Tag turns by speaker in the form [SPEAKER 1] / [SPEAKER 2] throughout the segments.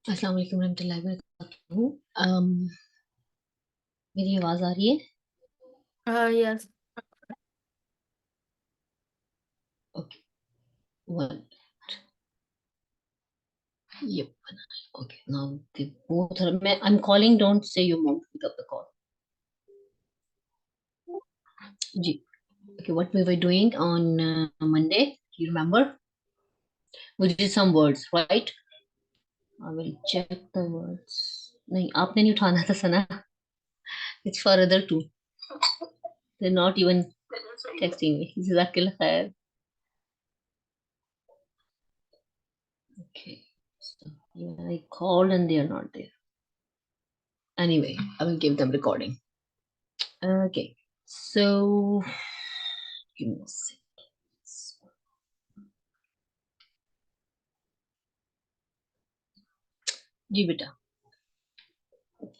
[SPEAKER 1] अस्सलाम वालेकुम रहमतुल्लाहि व बरकातहू। मेरी आवाज आ रही है?
[SPEAKER 2] Yes.
[SPEAKER 1] ओके, वन, ये बना है। Okay, now the both are, मैं I am calling, don't say you want to pick up the call. जी। Okay, what we were doing on Monday, you remember? We did some words, right? I will check the words. नहीं, आपने नहीं उठाना था Sana. It's for other two, they not even texting me. जज़ाकल्लाह खैर। Okay, so yeah, I called and they are not there. Anyway, I will give them recording. Okay, so give me a sec. जी बेटा,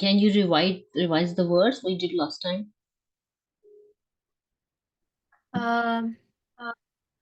[SPEAKER 1] can you revise the words we did last time?
[SPEAKER 2] Um,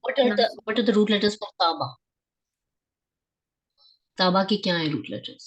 [SPEAKER 1] what are the root letters for Taba? Taba की क्या है root letters?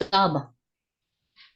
[SPEAKER 1] Taba.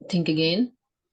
[SPEAKER 1] Think again.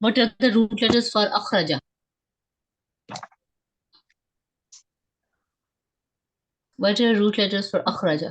[SPEAKER 1] What are the root letters for Akhraja? What are root letters for Akhraja?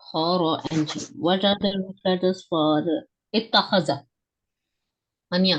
[SPEAKER 1] Khara and Jim. What are the root letters for Ittakhaza? Anya.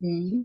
[SPEAKER 1] Hmm.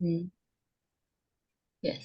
[SPEAKER 1] hmm. Yes,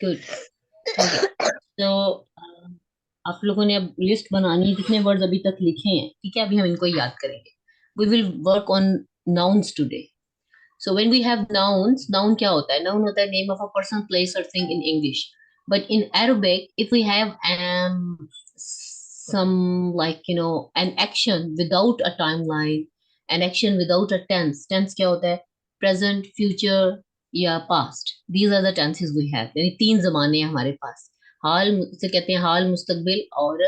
[SPEAKER 1] Good. Okay. So आप लोगों ने अब list बनानी है, कितने words अभी तक लिखे हैं, ठीक है? अभी हम इनको याद करेंगे। We will work on nouns today. So when we have nouns, noun क्या होता है? नाउन होता है name of a person, place और thing in English. But in Arabic, if we have some, like, an action without a timeline, an action without a tense, tense क्या होता है? Present, future या past. These are the tenses we have, यानी तीन जमाने हैं हमारे पास। हाल से कहते हैं हाल, मुस्तकबिल और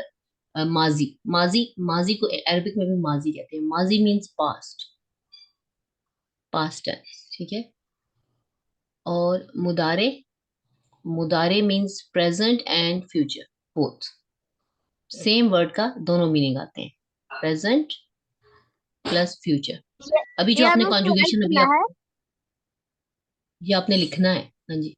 [SPEAKER 1] माजी। माजी, माजी को अरबिक में भी माजी कहते हैं। माजी मीन्स पास्ट, पास्ट टेंस, ठीक है? और मुदारे, मुदारे means present and future, both. Same word का दोनों मीनिंग आते हैं, प्रेजेंट प्लस फ्यूचर। अभी जो
[SPEAKER 3] या
[SPEAKER 1] आपने
[SPEAKER 3] मैं सवाल
[SPEAKER 1] कॉन्जुगेशन अभी
[SPEAKER 3] सुना है।
[SPEAKER 1] ये आपने लिखना है। हाँ जी,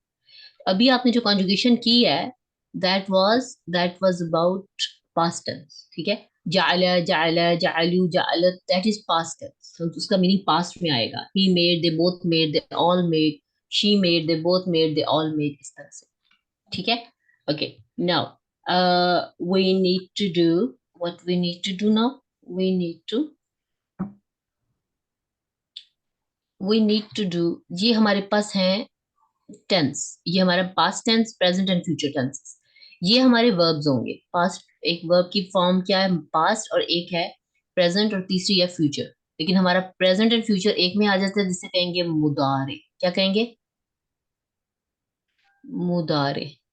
[SPEAKER 1] अभी आपने जो कॉन्जुगेशन की है, that was about past tense, ठीक है? जाला, जाला, जालू, जालत, दैट इज पास्ट टेंस, तो उसका मीनिंग पास्ट में आएगा। He made, they both made, they all made, she made, they both made, they all made, इस तरह से, ठीक है? Okay, now we need to do what we need to do now. We need to we need to do, ये हमारे पास है tense, ये हमारा past tense, present and future tenses. ये हमारे वर्ब्स होंगे। पास्ट, एक वर्ब की फॉर्म क्या है? पास्ट, और एक है प्रेजेंट, और तीसरी है फ्यूचर। लेकिन हमारा प्रेजेंट एंड फ्यूचर एक में आ जाता है, जिसे कहेंगे मुदारे। क्या कहेंगे? मुदारे।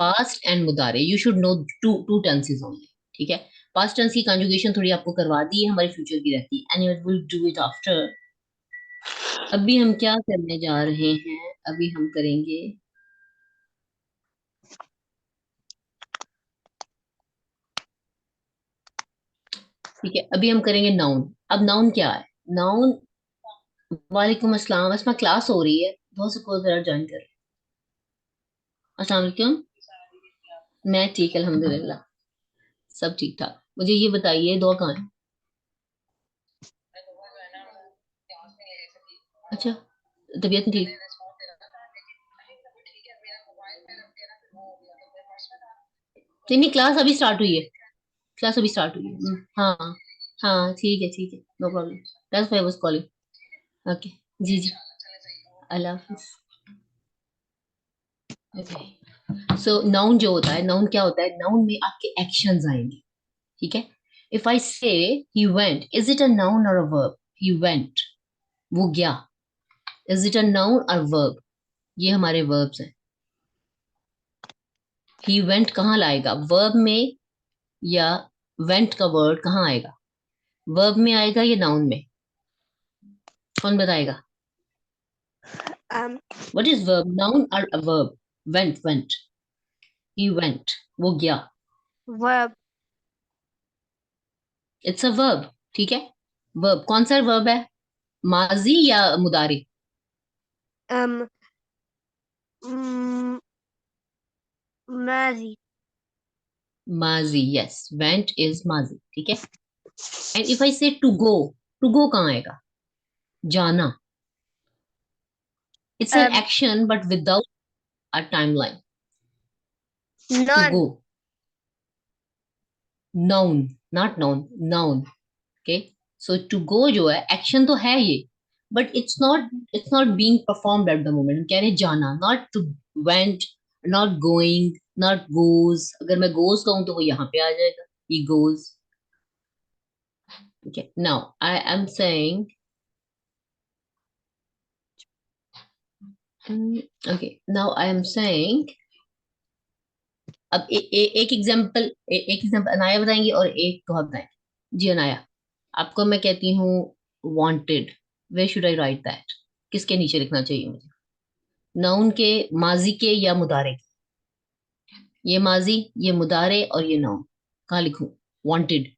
[SPEAKER 1] पास्ट एंड मुदारे, you should know two two tenses only, ठीक है? पास्ट टेंस की कंजुगेशन थोड़ी आपको करवा दी है, हमारी फ्यूचर की रहती है, and will do it after. अभी हम क्या करने जा रहे हैं? अभी हम करेंगे, ठीक है, अभी हम करेंगे नाउन। अब नाउन क्या है? नाउन, वालेकुम अस्सलाम, बस मैं क्लास हो रही है, दो से को जरा ज्वाइन कर। अस्सलाम वालेकुम। मैं ठीक, अल्हम्दुलिल्लाह, सब ठीक ठाक। मुझे ये बताइए, दो कहाँ है? अच्छा, तबीयत नहीं ठीक? नहीं नहीं, क्लास अभी स्टार्ट हुई है, क्लास अभी स्टार्ट हुई है। हाँ हाँ, ठीक है, no problem. That's why I was calling. Okay, जी जी, अल्लाह हाफिज। ओके सो नाउन जो होता है, नाउन क्या होता है, नाउन में आपके एक्शंस आएंगे, ठीक है। इफ आई से he went, is it a noun और अ वर्ब? ही वेंट, वो गया, इज इट अ नाउन और वर्ब? ये हमारे वर्ब्स हैं। ही वेंट कहाँ लाएगा, वर्ब में, या वेंट का वर्ड कहाँ आएगा, वर्ब में आएगा या नाउन में? कौन बताएगा?
[SPEAKER 3] Um,
[SPEAKER 1] what is verb, noun और a verb? Went, went, he went, वो गया,
[SPEAKER 3] verb.
[SPEAKER 1] इट्स अ वर्ब, ठीक है। वर्ब कौन सा वर्ब है, माजी या मुदारी?
[SPEAKER 3] Um, mm, Mazi.
[SPEAKER 1] माजी, यस, वेंट इज माजी, ठीक है। एंड इफ आई से टू गो, टू गो कहाँ आएगा, जाना, it's an
[SPEAKER 3] Um,
[SPEAKER 1] action but without a timeline. To
[SPEAKER 3] None.
[SPEAKER 1] Go, noun, not noun, noun, okay. So to go जो है एक्शन तो है ये, but it's not being performed at the moment. हम कह रहे हैं जाना, not to went, not going, not goes. अगर मैं गोज कहूं तो वो यहाँ पे आ जाएगा, ही गोज, ठीक है। Now I am saying, okay, now I am saying, अब एक एग्जांपल, एक एग्जांपल अनाया बताएंगी और एक तो आप बताएंगे। जी अनाया, आपको मैं कहती हूँ wanted, way should I right that, किसके नीचे लिखना चाहिए मुझे, नाउन के, माजी के या मुदारे के? ये माजी, ये मुदारे और ये नाउन, कहाँ लिखूं वांटेड?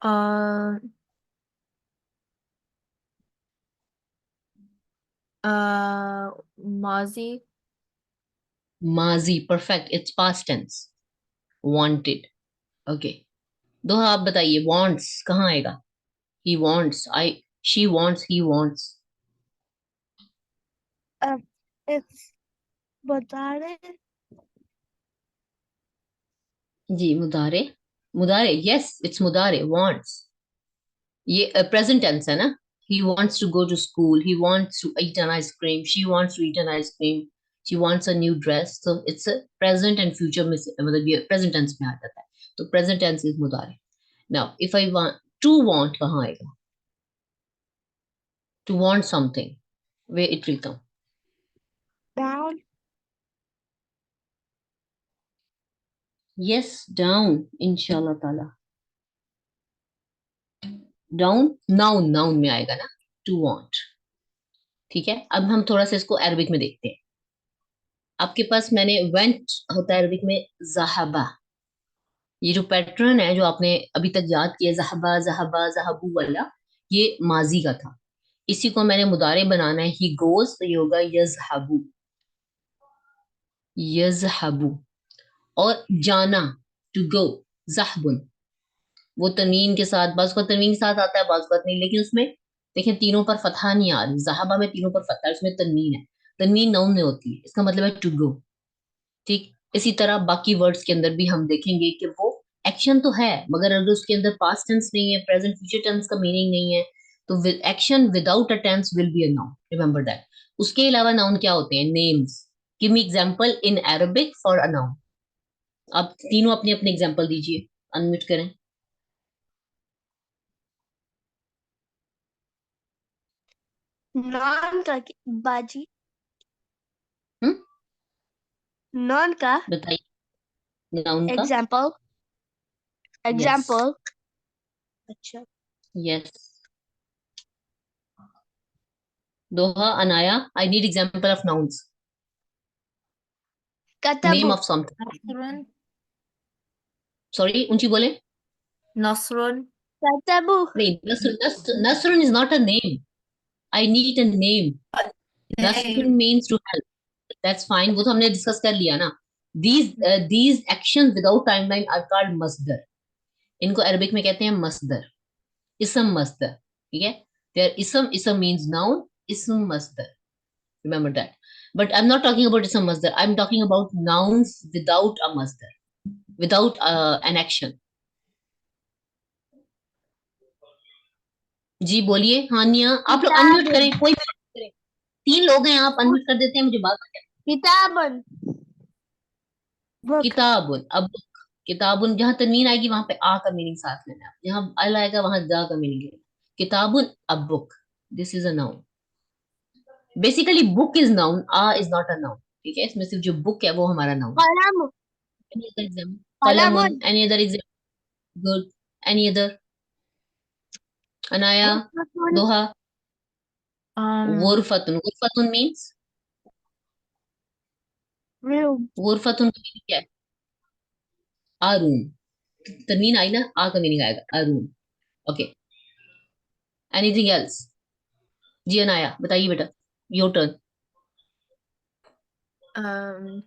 [SPEAKER 2] uh, Mazi.
[SPEAKER 1] माजी, perfect, it's past tense, wanted, okay. दो आप बताइए, वांट्स कहाँ आएगा, he wants, I, she wants, he wants.
[SPEAKER 3] It's Batare.
[SPEAKER 1] जी मुदारे, मुदारे, यस इट्स मुदारे, वांट्स, ये प्रेजेंट टेंस है ना। he wants to go to school, he wants to eat an ice cream, she wants to eat an ice cream, she wants a new dress, so it's a present and future में मतलब ये present tense में आ जाता है, तो present tense is मुदारे। now if I want, to want कहाँ आएगा, to want something, where it will come?
[SPEAKER 3] Down.
[SPEAKER 1] yes, down, inshallah ताला, down, noun, noun में आएगा ना, to want, ठीक है। अब हम थोड़ा सा इसको अरबिक में देखते हैं। आपके पास मैंने वेंट होता है अरबिक में ज़हाबा, ये जो पैटर्न है जो आपने अभी तक याद किया, ज़हाबा ज़हाबा ज़हाबू वाला, ये माजी का था। इसी को मैंने मुदारे बनाना है, ही गोज, तो ये होगा यज़हबू, यज़हबू। और जाना, टू गो, ज़हबुन, वो तनवीन के साथ, बाज़ का तनवीन के साथ आता है, बाज़ का नहीं, लेकिन उसमें देखें तीनों पर फतहा नहीं आ रही, ज़हाबा में तीनों पर फतहा है, उसमें तनवीन है, तनवीन नाउन में होती है, इसका मतलब है टू गो, ठीक। इसी तरह बाकी वर्ड्स के अंदर भी हम देखेंगे कि वो एक्शन तो है, मगर अगर उसके अंदर पास्ट टेंस नहीं है, प्रेजेंट फ्यूचर टेंस का मीनिंग नहीं है, तो action without a tense will be a noun, remember that. उसके अलावा नाउन क्या होते हैं, names, give me example in Arabic for a noun. आप तीनों अपने अपने एग्जांपल दीजिए, अनम्यूट करें।
[SPEAKER 3] Non का बाजी.
[SPEAKER 1] हम्म,
[SPEAKER 3] Non का
[SPEAKER 1] बताइए नाउन का।
[SPEAKER 3] example.
[SPEAKER 1] Yes,
[SPEAKER 3] Example. अच्छा.
[SPEAKER 1] Yes, Doha, Anaya, I need example of nouns, name
[SPEAKER 3] Katabu.
[SPEAKER 1] Of something,
[SPEAKER 2] Nasrun.
[SPEAKER 1] Sorry ऊंची बोले।
[SPEAKER 2] Nasrun.
[SPEAKER 3] Katabu.
[SPEAKER 1] नहीं, नसरुन is not a name, I need a name,
[SPEAKER 2] Name.
[SPEAKER 1] नसरुन means to help, that's fine, वो तो हमने discuss कर लिया ना। These actions without timeline are called मस्दर, इनको अरबिक में कहते हैं मस्दर, इसम मस्दर, ठीक है। देयर इसम, इसम मीन्स नाउन, इसम मस्दर, remember that, but I'm not talking about ism masdar, I'm talking about nouns without a masdar, without an action। जी बोलिए हानिया, आप लोग अनम्यूट
[SPEAKER 3] Kitabun.
[SPEAKER 1] करें, कोई भी करें। 3 लोग हैं, आप अनम्यूट कर देते हैं, मुझे बात बताइए।
[SPEAKER 3] किताबन बुक
[SPEAKER 1] किताबुन, अब किताबुन जहां तनवीन आएगी वहां पे आ का मीनिंग साथ लेना है, जहां अल आएगा वहां जा का मीनिंग लेना। किताबुन a book, this is a noun. Basically book is noun, आ इज नॉट अ नाउन, ठीक है, इसमें सिर्फ जो बुक है वो हमारा नाउन है।
[SPEAKER 3] कलम
[SPEAKER 1] Any other example?
[SPEAKER 3] कलमुन
[SPEAKER 1] Qalamun, any other example? Good. Any other? Anaya,
[SPEAKER 3] गुरफतुन
[SPEAKER 1] Doha,
[SPEAKER 2] Um,
[SPEAKER 1] Ghurfatun. Ghurfatun means?
[SPEAKER 3] Room
[SPEAKER 1] Ghurfatun का meaning क्या है? A room. तनवीन आई ना, आ का मीनिंग आएगा, a room. Okay. Anything else? जी अनाया बताइए बेटा, योर टर्न।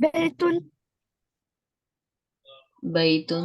[SPEAKER 3] बैतुन
[SPEAKER 1] बैतुन,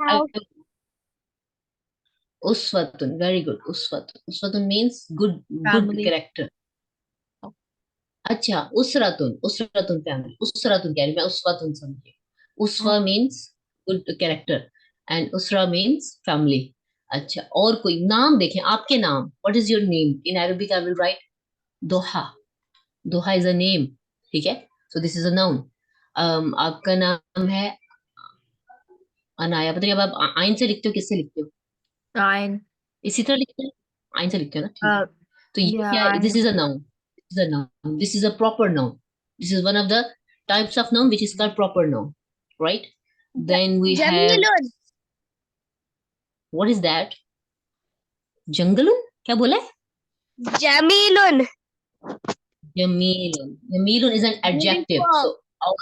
[SPEAKER 3] house
[SPEAKER 1] uswatun, very good, uswatun. Uswatun means good
[SPEAKER 2] family.
[SPEAKER 1] character. अच्छा, उसरातुन, उसरातुन फैमिली, उसरातुन कह रही मैं, उसवातुन समझिए। उसवा मीन्स गुड कैरेक्टर एंड उसरा मीन्स फैमिली। अच्छा, और कोई नाम देखें, आपके नाम, what is your name in Arabic, I will write Doha. Doha is a name, ठीक है, so this is a noun. आपका नाम है अनाया, बताइए अब आप आइन से लिखते हो, किससे लिखते हो?
[SPEAKER 2] Nine.
[SPEAKER 1] इसी तरह लिखते हैं, आइन से लिखते हो ना, ठीक है। तो ये
[SPEAKER 2] Yeah,
[SPEAKER 1] क्या है? This
[SPEAKER 2] nine.
[SPEAKER 1] Is a noun, this is a noun, this is a proper noun, this is one of the types of noun which is called proper noun, right? Then we have,
[SPEAKER 3] जमीलुन
[SPEAKER 1] what is that? Jangalun, क्या बोला है?
[SPEAKER 3] जमीलुन
[SPEAKER 1] Jamilun. Jamilun is an adjective,
[SPEAKER 3] uniform
[SPEAKER 1] so all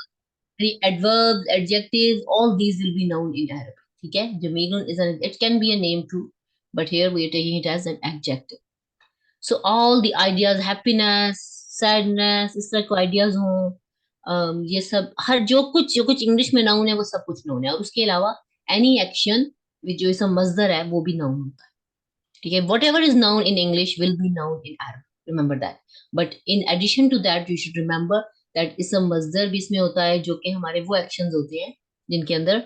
[SPEAKER 1] the adverbs, adjectives, all these will be noun in Arabic, ठीक है। Jamilun is an, it can be a name too, but here we are taking it as an adjective. So all the ideas, happiness, sadness, इस तरह के ideas हों, ये सब, हर जो कुछ इंग्लिश में नाउन है वो सब कुछ नाउन है, और उसके अलावा एनी एक्शन जो इसका मजदर है वो भी नाउन होता है, ठीक है। Whatever is noun in English will be noun in Arab, remember that. But in addition to that you should remember that इसका मजदर भी इसमें होता है, जो कि हमारे वो एक्शंस होते हैं जिनके अंदर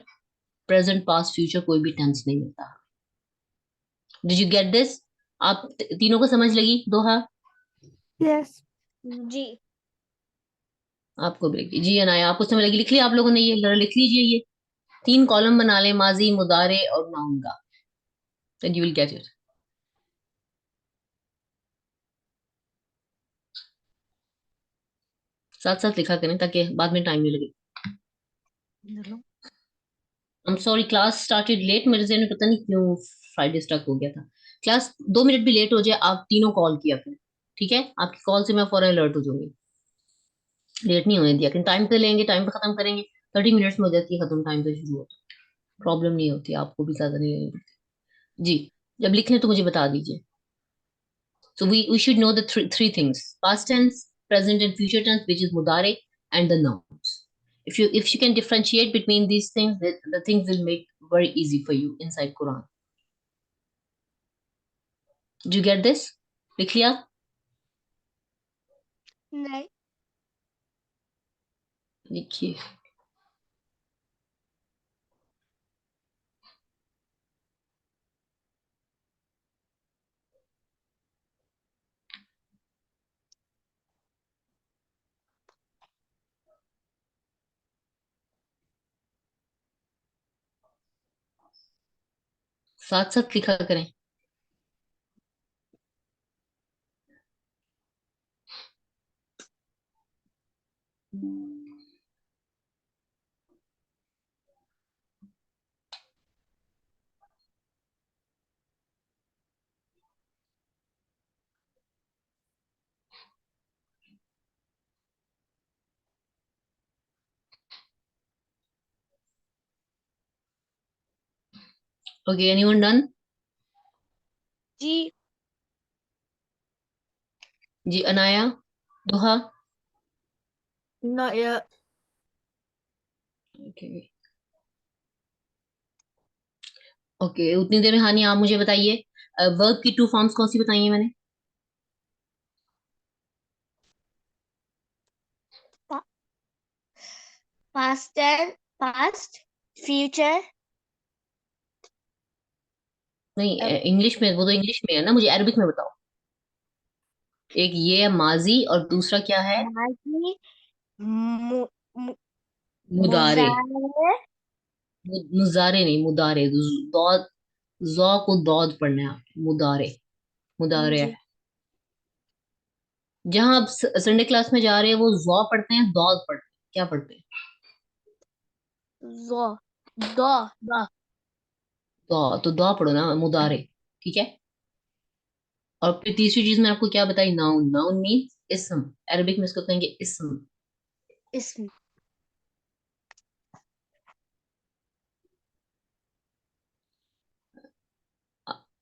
[SPEAKER 1] प्रेजेंट पास्ट फ्यूचर कोई भी टेंस नहीं होता। Did you get this? आप तीनों को समझ लगी दोहा?
[SPEAKER 3] यस जी
[SPEAKER 1] आपको ब्रेक जी अनाया, आपको समझ लगी? लिख लिया आप लोगों ने? ये जरा लिख लीजिए, ये 3 कॉलम बना ले, माजी, मुदारे और नाउन का, then you will get it. साथ साथ लिखा करें ताकि बाद में टाइम नहीं लगे। I'm sorry, class started late, मेरे ज़हन में पता नहीं क्यों फ्राइडे स्टक हो गया था। क्लास 2 मिनट भी लेट हो जाए, आप तीनों कॉल किया करें, ठीक है, आपकी कॉल से मैं फौरन अलर्ट हो जाऊंगी। लेट नहीं होने दिया करें, टाइम पे लेंगे, टाइम पे खत्म करेंगे, 30 मिनट्स में हो जाती है खत्म, टाइम पे शुरू होता है, प्रॉब्लम नहीं होती, आपको भी ज्यादा नहीं लेनी पड़ती जी। जब लिखें तो मुझे बता दीजिए। So we should know the three things: past tense, present and future tense, which is mudare, and the nouns. If you can differentiate between these things, the things will make very easy for you inside Quran. Do you get this? लिख लिया?
[SPEAKER 3] नहीं
[SPEAKER 1] लिखिए। साथ साथ लिखा करें। Okay, anyone done?
[SPEAKER 3] जी
[SPEAKER 1] जी अनाया, दोहा?
[SPEAKER 2] Not yet.
[SPEAKER 1] Okay. ओके, उतनी देर में हानि आप मुझे बताइए, वर्ब की 2 फॉर्म्स कौन सी बताई है मैंने?
[SPEAKER 3] पास्ट टेंस पास्ट फ्यूचर
[SPEAKER 1] नहीं, इंग्लिश में, वो तो इंग्लिश में है ना, मुझे अरबिक में बताओ। एक ये है माजी, और दूसरा क्या है?
[SPEAKER 3] माजी, मु, मु,
[SPEAKER 1] मुदारे।
[SPEAKER 3] मुजारे,
[SPEAKER 1] मुजारे नहीं, मुदारे। दौद, जौ को दौद पढ़ना है आपको, मुदारे। मुदारे
[SPEAKER 3] जी,
[SPEAKER 1] है। जहां आप संडे क्लास में जा रहे हैं वो जौ पढ़ते हैं, दौद पढ़ते हैं, क्या पढ़ते हैं?
[SPEAKER 3] जो, दो, दो,
[SPEAKER 1] दौ, तो दौ पढ़ो ना, मुदारे। ठीक है। और फिर तीसरी चीज मैं आपको क्या बताई, नाउन। नाउन मीन्स इस्म। अरबिक में इसको कहेंगे इस्म।
[SPEAKER 3] इसमें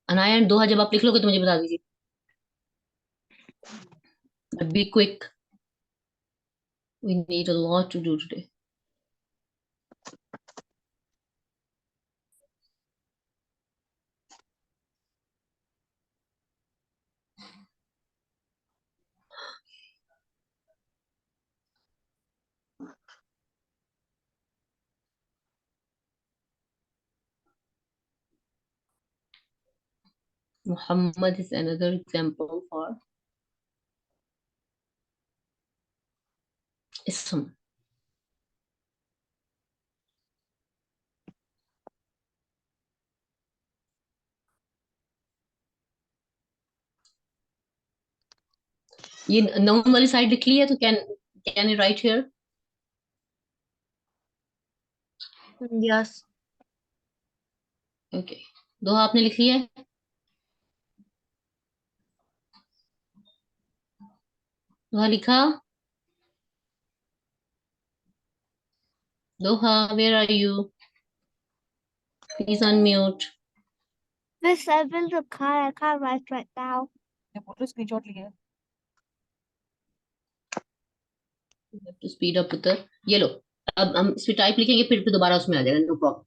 [SPEAKER 1] अनाया, दोहा जब आप लिख लोगे तो मुझे बता दीजिए, but be quick, we need a lot to do today. Muhammad is another example for ism. ये नाउन वाली साइड लिख ली है, तो can you write here?
[SPEAKER 2] yes,
[SPEAKER 1] okay. Doha आपने लिख लिया है? दोहा लिखा? दोहा, where are you? Please unmute.
[SPEAKER 3] Miss, I will record. I can't write right now.
[SPEAKER 1] To speed up पुत्र। ये लो। अब हम इस पे टाइप लिखेंगे, फिर दोबारा उसमें आ जाएगा, नो प्रॉब्लम।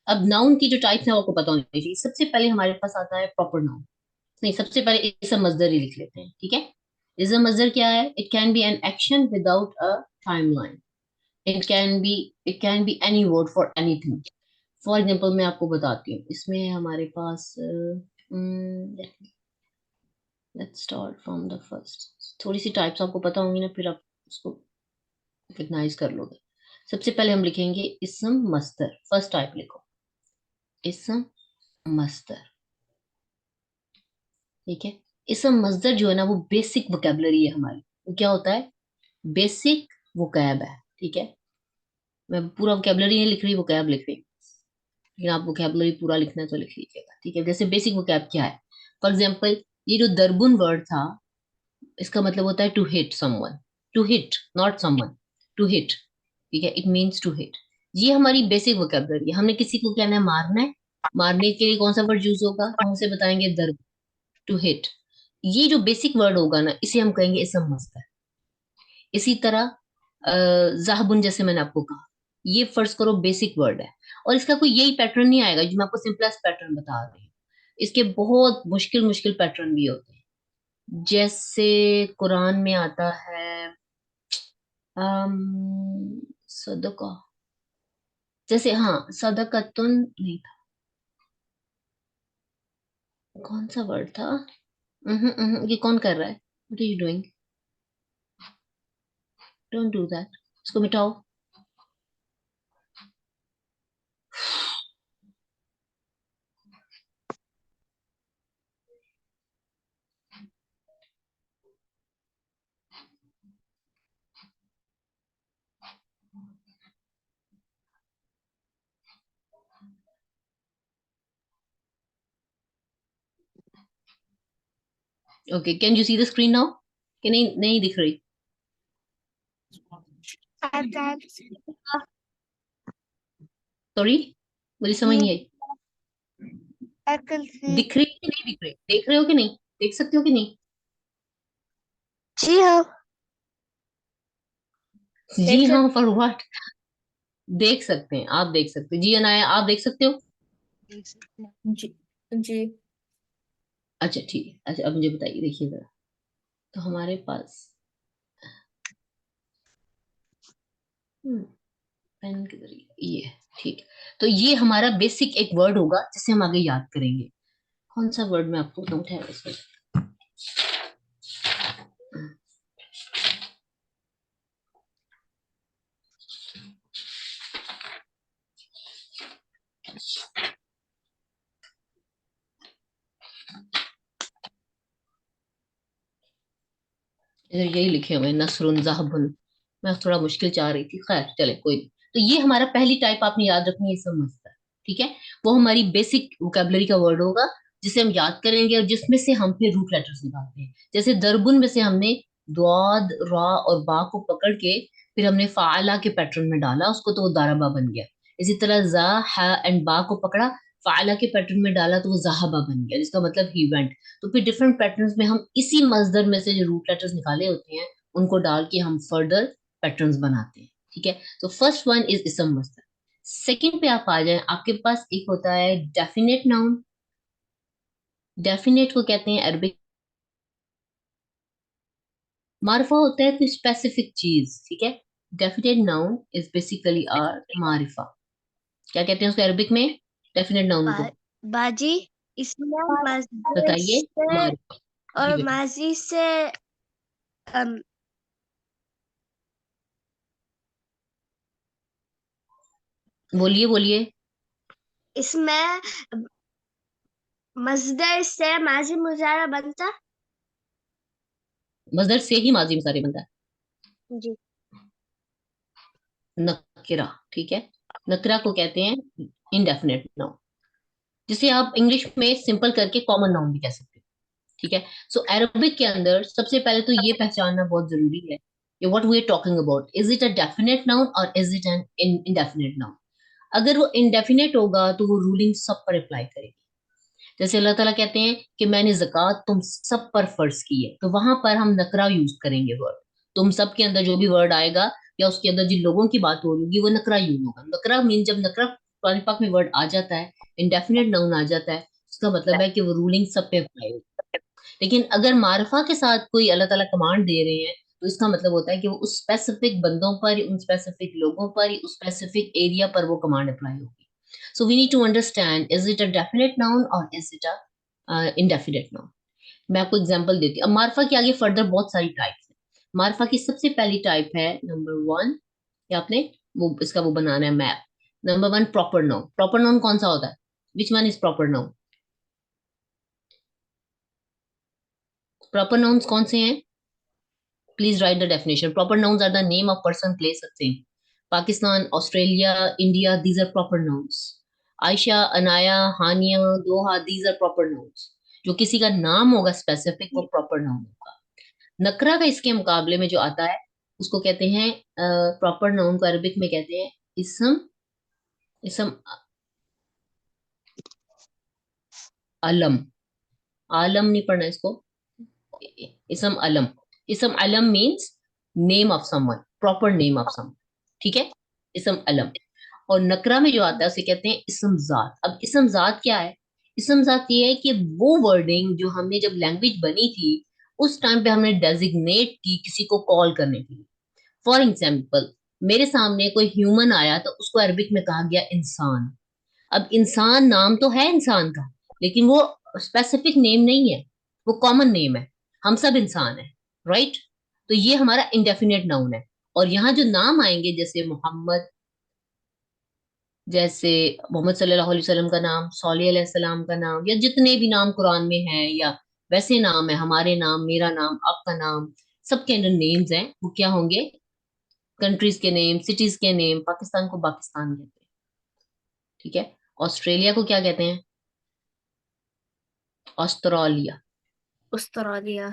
[SPEAKER 1] अब नाउन की जो टाइप्स है वो आपको पता होनी चाहिए। सबसे पहले हमारे पास आता है प्रॉपर नाउन। नहीं, सबसे पहले इसम मजदर ही लिख लेते हैं, ठीक है। इसम मजदर क्या है? It can be an action without a timeline. It can be, it can be any word for anything. For example मैं आपको बताती हूँ, इसमें हमारे पास let's start from the first. थोड़ी सी टाइप्स आपको पता होंगी ना, फिर आप उसको रिकग्नाइज कर लोगे। सबसे पहले हम लिखेंगे इसम मस्तर। फर्स्ट टाइप लिखो, इसम मस्तर। ठीक है। इसम मस्दर जो है ना, वो बेसिक वोकेबलरी है हमारी। वो क्या होता है? बेसिक वोकैब है। ठीक है। मैं पूरा वोकेबलरी नहीं लिख रही, वोकैब लिख रही हूँ। लेकिन आप वोकेबलरी पूरा लिखना है तो लिख लीजिएगा, ठीक है। जैसे बेसिक वोकैब क्या है? फॉर एग्जाम्पल, ये जो दरबुन वर्ड था, इसका मतलब होता है to hit someone. To hit, not someone, to hit. ठीक है, इट मीन्स टू हिट। ये हमारी बेसिक वोकेबलरी है। हमने किसी को कहना है मारना है, मारने के लिए कौन सा वर्ड यूज होगा? हम उसे बताएंगे दरब, टू हिट। ये जो बेसिक वर्ड होगा ना, इसे हम कहेंगे इसम मस्तर। इसी तरह जाहबुन, जैसे मैंने आपको कहा, ये फर्ज करो बेसिक वर्ड है, और इसका कोई यही पैटर्न नहीं आएगा जो मैं आपको सिंपलेस्ट पैटर्न बता रही हूँ। इसके बहुत मुश्किल मुश्किल पैटर्न भी होते हैं। जैसे कुरान में आता है सदका। जैसे हाँ, सदकतुन नहीं था, कौन सा वर्ड था? ये कौन कर रहा है? What are you doing? Don't do that, इसको मिटाओ। Okay, can you see the screen now? कि नहीं, नहीं दिख रही?
[SPEAKER 3] I can't.
[SPEAKER 1] सॉरी, मुझे समझ नहीं आई।
[SPEAKER 3] I can see.
[SPEAKER 1] दिख रही है कि नहीं दिख रही? देख रहे हो कि नहीं? देख सकते हो कि नहीं?
[SPEAKER 3] जी हाँ,
[SPEAKER 1] जी
[SPEAKER 3] देख
[SPEAKER 1] हाँ,
[SPEAKER 3] सकते।
[SPEAKER 1] For what? देख सकते हैं, आप देख सकते हो। जी अनाया, आप देख सकते हो?
[SPEAKER 2] जी, जी,
[SPEAKER 1] अच्छा ठीक है। अच्छा, अब मुझे बताइए, देखिए जरा। तो हमारे पास पेन किधर है? ये है, ठीक है। तो ये हमारा बेसिक एक वर्ड होगा जिसे हम आगे याद करेंगे। कौन सा वर्ड मैं आपको बताऊं, ठहरो इसमें। इधर यही लिखे हुए हैं, नसरुन ज़हबुन। मैं थोड़ा मुश्किल चाह रही थी, खैर चले कोई नहीं। तो ये हमारा पहली टाइप आपने याद रखनी है, समझता है, ठीक है। वो हमारी बेसिक वोकेबलरी का वर्ड होगा जिसे हम याद करेंगे और जिसमें से हम फिर रूट लेटर्स निकालते हैं। जैसे दरबुन में से हमने द्वाद, रा और बा को पकड़ के फिर हमने फाला के पैटर्न में डाला उसको, तो वो दारबा बन गया। इसी तरह जा, हा एंड बा को पकड़ा, फाला के पैटर्न में डाला तो वो जहाबा बन गया, जिसका मतलब ही वेंट। तो फिर डिफरेंट पैटर्न्स में हम इसी मजदर में से जो रूट लेटर्स निकाले होते हैं उनको डाल के हम फर्दर पैटर्न्स बनाते हैं, ठीक है। तो फर्स्ट वन इज इसम मजदर। सेकंड पे आप आ जाएं, आपके पास एक होता है डेफिनेट नाउन। डेफिनेट को कहते हैं अरबिक, मारिफा होता है कोई स्पेसिफिक चीज, ठीक है। डेफिनेट नाउन इज बेसिकली आर मारिफा। क्या कहते हैं उसको अरबिक में, डेफिनेट नाउन को?
[SPEAKER 2] बाजी, इसमें मस्जिद
[SPEAKER 1] बताइए।
[SPEAKER 2] से
[SPEAKER 1] मारिफा। जी
[SPEAKER 2] और
[SPEAKER 1] बेटा,
[SPEAKER 2] माजी से अम,
[SPEAKER 1] बोलिए बोलिए।
[SPEAKER 2] इसमें मस्जिद से माजी मुजारा बनता।
[SPEAKER 1] मजदर से ही माजी मुसारे बनता है।
[SPEAKER 2] जी।
[SPEAKER 1] नकरा, ठीक है। नकरा को कहते हैं इनडेफिनेट नाउन, जिसे आप इंग्लिश में सिंपल करके कॉमन नाउन भी कह सकते हो, ठीक है। सो अरबिक के अंदर सबसे पहले तो ये पहचानना बहुत जरूरी है कि what we are talking about, is it a definite noun or is it an indefinite noun. अगर वो इनडेफिनेट होगा तो वो रूलिंग सब पर अप्लाई करेगी। जैसे अल्लाह ताला कहते हैं कि मैंने ज़कात तुम सब पर फर्ज की है, तो वहां पर हम नकरा यूज करेंगे वर्ड। तुम सब के अंदर जो भी वर्ड आएगा या उसके अंदर जिन लोगों की बात हो रही होगी वो नकरा यूज होगा। नकरा मीन, जब नकरा कुरान पाक में वर्ड आ जाता है, इंडेफिनेट नाउन आ जाता है, उसका मतलब है कि वो रूलिंग सब पे अप्लाई होगी। लेकिन अगर मारफा के साथ कोई अल्लाह ताला कमांड दे रहे हैं तो इसका मतलब होता है कि वो उस स्पेसिफिक बंदों पर, उन स्पेसिफिक लोगों पर, उस स्पेसिफिक एरिया पर वो कमांड अप्लाई होगी। So we need to understand, is it a definite noun or is it a indefinite noun. मैं आपको एग्जांपल देती हूँ। अब मारफा के आगे फर्दर बहुत सारी टाइप्स है। मारफा की सबसे पहली टाइप है नंबर वन, या आपने वो इसका वो बनाना है map. Number one, proper noun. Proper noun कौन सा होता है? Which one is proper noun? Proper nouns कौन से हैं? Please write the definition. Proper nouns are the name of person, place, or thing. Pakistan, Australia, India, these are proper nouns. Aisha, Anaya, Hania, Doha, these are proper nouns. जो किसी का नाम होगा specific, वो proper noun होगा। नकरा का इसके मुकाबले में जो आता है उसको कहते हैं, प्रॉपर नाउन को अरबिक में कहते हैं इसम। इसम अलम। आलम नहीं पढ़ना इसको, इसम अलम। इसम अलम means name of someone, proper name of someone, ठीक है। इसम अलम। और नकरा में जो आता है उसे कहते हैं इसम जात। अब इसम जात क्या है? इसम जात ये है कि वो वर्डिंग जो हमने जब लैंग्वेज बनी थी उस टाइम पे हमने डेजिग्नेट की किसी को कॉल करने के लिए। फॉर एग्जाम्पल, मेरे सामने कोई ह्यूमन आया तो उसको अरबिक में कहा गया इंसान। अब इंसान नाम तो है इंसान का, लेकिन वो स्पेसिफिक नेम नहीं है, वो कॉमन नेम है। हम सब इंसान है, राइट। तो ये हमारा इंडेफिनेट नाउन है। और यहाँ जो नाम आएंगे, जैसे मोहम्मद, जैसे मोहम्मद सल्लल्लाहु अलैहि वसल्लम का नाम, सॉली अलैहिस्सलाम का नाम, या जितने भी नाम कुरान में हैं, या वैसे नाम है, हमारे नाम, मेरा नाम, आपका नाम, सबके अंदर नेम्स हैं। वो क्या होंगे? कंट्रीज के नेम, सिटीज के नेम। पाकिस्तान को पाकिस्तान कहते हैं, ठीक है। ऑस्ट्रेलिया को क्या कहते हैं? ऑस्ट्रेलिया।
[SPEAKER 2] उस्तरालिया।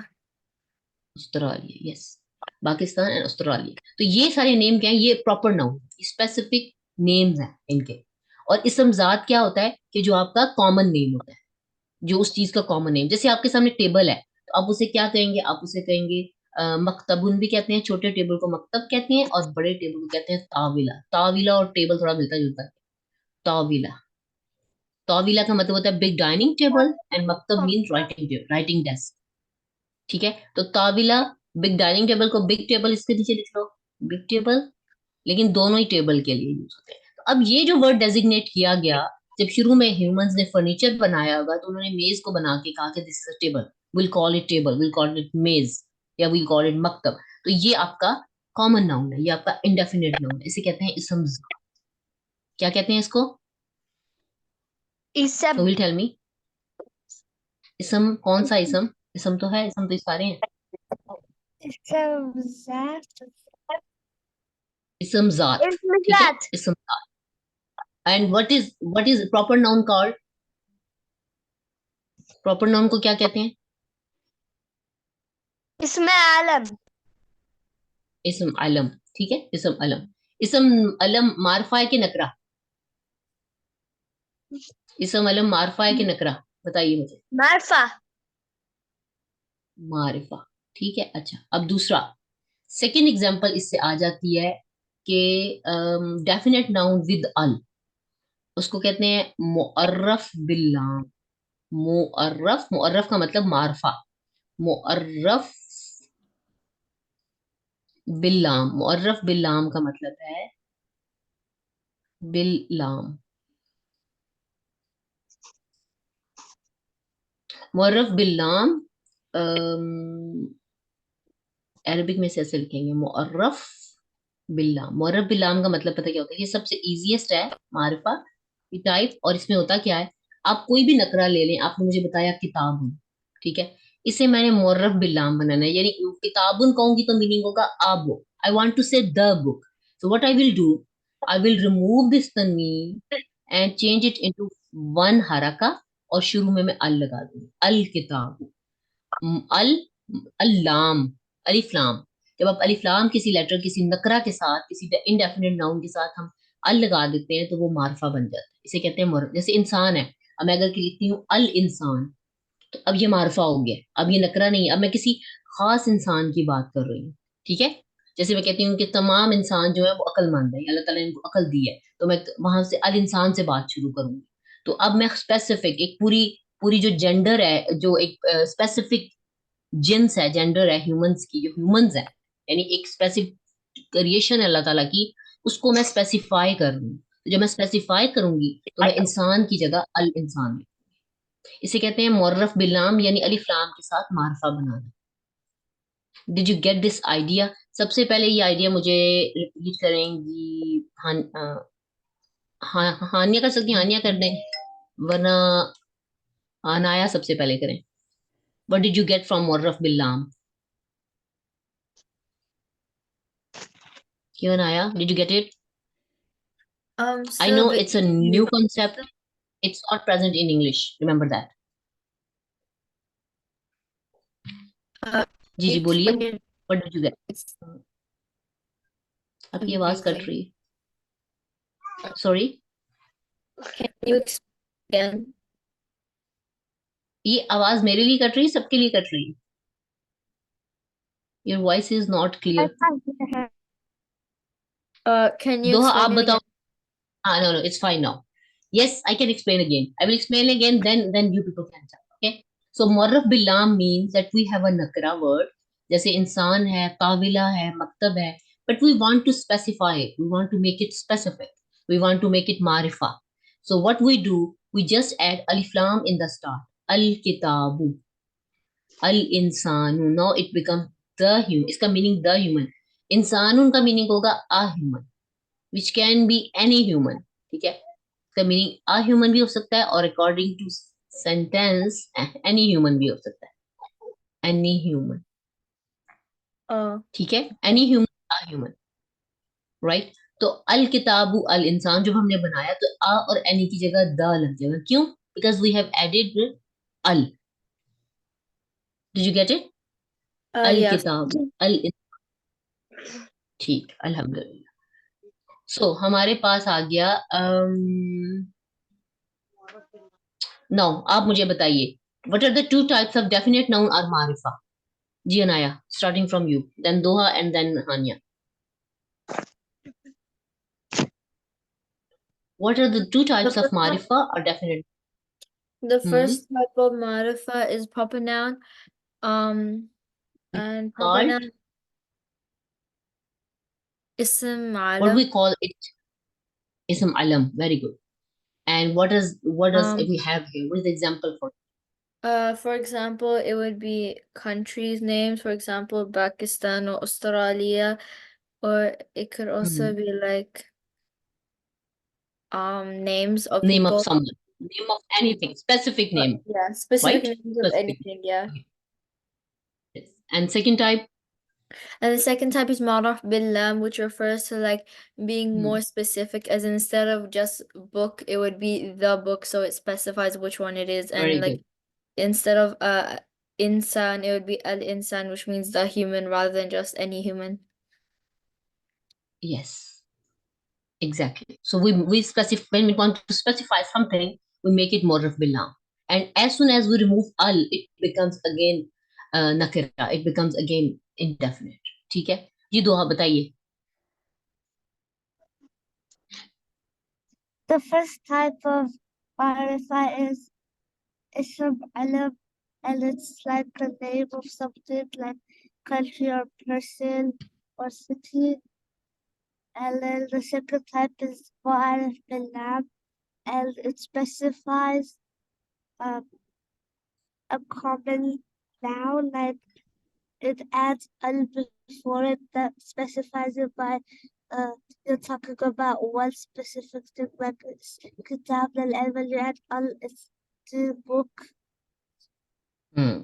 [SPEAKER 1] Australia, yes. Pakistan and Australia. तो ये सारे नेम क्या हैं? ये प्रॉपर नाउन, स्पेसिफिक नेम्स हैं इनके। और इसम जात क्या होता है? कि जो आपका कॉमन नेम होता है, जो उस चीज का कॉमन नेम। जैसे आपके सामने टेबल है तो आप उसे क्या कहेंगे? आप उसे कहेंगे मकतबुन भी कहते हैं, छोटे टेबल को मकतब कहते हैं, और बड़े टेबल को कहते हैं ताविला। ताविला और टेबल थोड़ा मिलता जुलता है। ताविला, ताविला का मतलब होता है बिग डाइनिंग टेबल, एंड मकतब मीन राइटिंग डेस्क, ठीक है। तो ताविला, बिग डाइनिंग टेबल को बिग टेबल इसके नीचे लिख लो, बिग टेबल। लेकिन दोनों ही टेबल के लिए यूज होते हैं। तो अब ये जो वर्ड डेजिग्नेट किया गया, जब शुरू में ह्यूमंस ने फर्नीचर बनाया होगा तो उन्होंने मेज को बना के कहा कि this is a table, will call it table, will call it मेज, या विल कॉल इट मकतब। तो ये आपका कॉमन नाउन है, ये आपका इंडेफिनिट नाउन है, इसे कहते हैं इसम। क्या कहते हैं इसको?
[SPEAKER 2] इसम।
[SPEAKER 1] तो विल टेल मी, इसम कौन सा इसम? इसम तो है, इसम तो सारे हैं।
[SPEAKER 3] इसम ज़ात
[SPEAKER 1] इसम जात,
[SPEAKER 2] इसम
[SPEAKER 1] ठीक है,
[SPEAKER 2] जात।
[SPEAKER 1] इसम जात। And what is proper noun called? Proper noun को क्या कहते हैं?
[SPEAKER 2] इसमें आलम।
[SPEAKER 1] इसम अलम, ठीक है, इसम अलम। इसम अलम मारफा है कि नकरा? इसम अलम मारफा है कि नकरा? बताइए मुझे।
[SPEAKER 2] मारफा।
[SPEAKER 1] मारिफा, ठीक है। अच्छा, अब दूसरा, सेकेंड एग्जांपल इससे आ जाती है कि डेफिनेट नाउन विद अल, उसको कहते हैं मुअर्रफ बिल्लाम। मुअर्रफ, मुअर्रफ का मतलब मारफा, मुअर्रफ बिल्लाम। मुअर्रफ बिल्लाम का मतलब है बिल्लाम। मुअर्रफ बिल्लाम अरबिक में से ऐसे लिखेंगे, मुअर्रफ बिल्लाम। मुअर्रफ बिल्लाम का मतलब पता क्या होता है? ये सबसे इजीएस्ट है मारिफा की टाइप, और इसमें होता क्या है, आप कोई भी नकरा ले लें। आपने मुझे बताया किताबुन, ठीक है, इसे मैंने मुअर्रफ बिल्लाम बनाना है, यानी किताबुन कहूंगी तो मीनिंग होगा a book, I want to say the book. So what I will do, I will remove this तनवीन and change it into one हरका, और शुरू में मैं अल लगा दूंगी, अल किताब, अल, अल्लाम, अलिफ्लाम। जब आप अलिफ्लाम किसी लेटर, किसी नकरा के साथ, किसी इनडेफिनेट नाउन के साथ हम अल लगा देते हैं तो वो मार्फा बन जाता है, इसे कहते हैं जैसे इंसान है, अब मैं अगर लिखती हूँ अल इंसान, तो अब ये मार्फा हो गया, अब ये नकरा नहीं है, अब मैं किसी खास इंसान की बात कर रही हूँ, ठीक है। जैसे मैं कहती हूँ कि तमाम इंसान जो है वो अक्लमंद है, अल्लाह ताला ने इनको अकल दी है, तो मैं वहां से अल इंसान से बात शुरू करूंगी। तो अब मैं स्पेसिफिक एक पूरी पूरी जो जेंडर है, जो एक स्पेसिफिक जिन्स है, जेंडर है ह्यूमंस की, जो ह्यूमंस है, यानी एक स्पेसिफिक क्रिएशन है अल्लाह ताला की, उसको मैं स्पेसिफाई कर रही हूँ। तो जब मैं स्पेसिफाई करूंगी तो मैं इंसान की जगह अल इंसान लिखूंगी। इसे कहते हैं मुअर्रफ बिलाम, यानी अलिफ लाम के साथ मारफा बनाना। Did you get this idea? सबसे पहले ये आइडिया मुझे रिपीट करेंगी हानिया कर सकती हैं, हानिया कर दें, वरना अनाया सबसे पहले करें। What did you get from मुअर्रफ बिलाम? क्यों Anaya, did you get it? I
[SPEAKER 2] So
[SPEAKER 1] know
[SPEAKER 2] the
[SPEAKER 1] it's a new concept. It's not present in English. Remember that. जी जी
[SPEAKER 2] it's
[SPEAKER 1] बोलिए,
[SPEAKER 2] when you
[SPEAKER 1] what did you get?
[SPEAKER 2] it's
[SPEAKER 1] आपकी आवाज cut
[SPEAKER 2] confusing.
[SPEAKER 1] रही है, sorry.
[SPEAKER 2] Can you explain again?
[SPEAKER 1] ये आवाज मेरे लिए कट रही है, सबके लिए कट रही है? Your voice is not clear.
[SPEAKER 3] ऐसा है।
[SPEAKER 2] Can you
[SPEAKER 1] दोहा
[SPEAKER 2] explain
[SPEAKER 1] आप
[SPEAKER 2] it
[SPEAKER 1] बताओ।
[SPEAKER 2] again?
[SPEAKER 1] हाँ, no, no, it's fine now. Yes, I can explain again. I will explain again, then you people can tell. Okay. So मुअर्रफ Balaam means that we have a nakra word. जैसे इंसान है, काविला है, मकतब है, but we want to specify it. We want to make it specific. We want to make it marifa. So what we do, we just add alif lam in the start. Al kitabu, al insanu. Now it becomes the human. इसका meaning the human. इंसानुन का meaning होगा a human, which can be any human. ठीक है, इसका meaning a human भी हो सकता है, और according to sentence any human भी हो सकता है, any human, ठीक है, any human, a human, right. तो अल किताबु अल इंसान जब हमने बनाया तो आ और एनी की जगह द लग जाएगा, क्यों? बिकॉज वी हैव एडेड अल। Did you get it? अल
[SPEAKER 2] Yes.
[SPEAKER 1] किताब अल, ठीक, अल्हम्दुलिल्लाह। सो हमारे पास आ गया। नाउ आप मुझे बताइए, what are the two types of definite noun और मारिफा? जी Anaya, starting from you, then Doha and then Haniya. What are the two
[SPEAKER 2] The
[SPEAKER 1] types of
[SPEAKER 2] first one,
[SPEAKER 1] marifa or definite?
[SPEAKER 2] the
[SPEAKER 1] Hmm.
[SPEAKER 2] first type of marifa is proper noun. And proper
[SPEAKER 1] Called,
[SPEAKER 2] noun ism
[SPEAKER 1] what
[SPEAKER 2] alam.
[SPEAKER 1] we call it? Ism alam. Very good. And what does
[SPEAKER 2] Um,
[SPEAKER 1] we have here? What is the example for?
[SPEAKER 2] For example, it would be countries' names, for example, Pakistan or Australia, or it could also
[SPEAKER 1] Hmm.
[SPEAKER 2] be like names of
[SPEAKER 1] Name of
[SPEAKER 2] people.
[SPEAKER 1] someone, name of anything, specific name,
[SPEAKER 2] Yeah, specific
[SPEAKER 1] right?
[SPEAKER 2] names of
[SPEAKER 1] Specific name.
[SPEAKER 2] anything, yeah.
[SPEAKER 1] Okay. Yes. And second type.
[SPEAKER 2] And the second type is Maraf Billam, which refers to like being more specific, as instead of just book, it would be the book, so it specifies which one it is. And
[SPEAKER 1] Very
[SPEAKER 2] like
[SPEAKER 1] good.
[SPEAKER 2] instead of insan, it would be al insan, which means the human rather than just any human.
[SPEAKER 1] Yes, exactly. So we specify, when we want to specify something, we make it moraf billah. And as soon as we remove al, it becomes again nakira. It becomes again indefinite. ठीक है? जी दोहा बताइए.
[SPEAKER 3] The first type of marifa is ism alam, and it's like a name of something like country or person or city. And then the second type is ma'arif bil-lam, and it specifies um, a common noun, like it adds al before it that specifies it by you're talking about one specific thing, like it's kitab al-ilm, and you add al, it's the book.
[SPEAKER 1] Hmm.